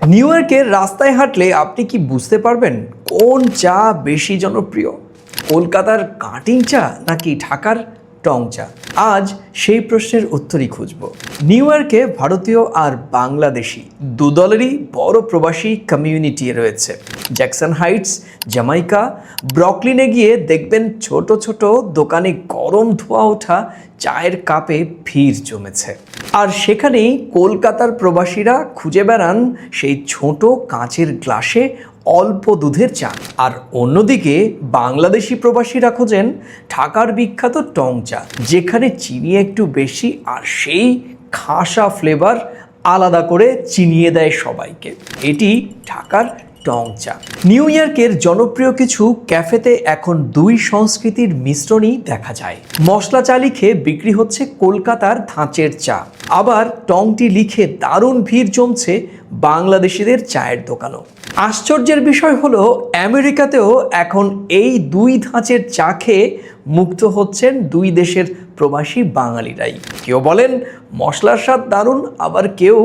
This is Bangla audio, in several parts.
নিউ ইয়র্কের রাস্তায় হাঁটলে আপনি কি বুঝতে পারবেন কোন চা বেশি জনপ্রিয়? কলকাতার কাটিং চা নাকি ঢাকার টং চা? আজ সেই প্রশ্নের উত্তরই খুঁজব। নিউ ইয়র্কে ভারতীয় আর বাংলাদেশি দুদলেরই বড় প্রবাসী কমিউনিটি রয়েছে। জ্যাকসন হাইটস, জামাইকা, ব্রকলিনে গিয়ে দেখবেন ছোট ছোট দোকানে গরম ধোঁয়া ওঠা চায়ের কাপে ভিড় জমেছে। আর সেখানেই কলকাতার প্রবাসীরা খুঁজে বেড়ান সেই ছোট কাঁচের গ্লাসে অল্প দুধের চা। আর অন্যদিকে বাংলাদেশি প্রবাসীরা খোঁজেন ঢাকার বিখ্যাত টং চা, যেখানে চিনি একটু বেশি আর সেই খাসা ফ্লেভার আলাদা করে চিনিয়ে দেয় সবাইকে। এটি ঢাকার টং চা। নিউ ইয়র্কের জনপ্রিয় কিছু ক্যাফেতে এখন দুই সংস্কৃতির মিশ্রণই দেখা যায়। মশলা চা লিখে বিক্রি হচ্ছে কলকাতার ধাঁচের চা, আবার টংটি লিখে দারুণ ভিড় জমছে বাংলাদেশিদের চায়ের দোকানও। আশ্চর্যের বিষয় হলো আমেরিকাতেও এখন এই দুই ধাঁচের চা খেয়ে মুগ্ধ হচ্ছেন দুই দেশের প্রবাসী বাঙালিরাই। কেউ বলেন মশলার স্বাদ দারুণ, আবার কেউ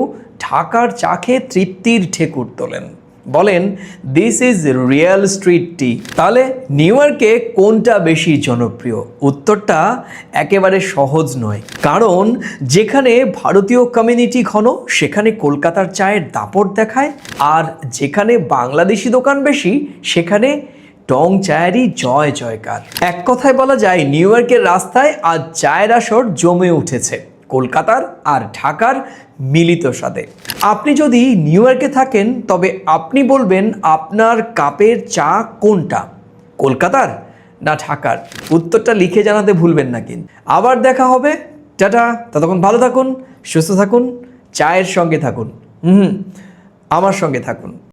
ঢাকার চা খেয়ে তৃপ্তির ঠেকুর তোলেন, বলেন দিস ইজ রিয়েল স্ট্রিট টি। তাহলে নিউ ইয়র্কে কোনটা বেশি জনপ্রিয়? উত্তরটা একেবারে সহজ নয়, কারণ যেখানে ভারতীয় কমিউনিটি ঘন সেখানে কলকাতার চায়ের দাপট দেখায়, আর যেখানে বাংলাদেশি দোকান বেশি সেখানে টং চায়েরই জয় জয়কার। এক কথায় বলা যায় নিউ ইয়র্কের রাস্তায় আজ চায়ের আসর জমে উঠেছে কলকাতার আর ঢাকার মিলিত স্বাদে। আপনি যদি নিউ ইয়র্কে থাকেন তবে আপনি বলবেন আপনার কাপের চা কোনটা, কলকাতার না ঢাকার? উত্তরটা লিখে জানাতে ভুলবেন না কিন্তু। আবার দেখা হবে, টাটা। ততক্ষণ ভালো থাকুন, সুস্থ থাকুন, চায়ের সঙ্গে থাকুন, আমার সঙ্গে থাকুন।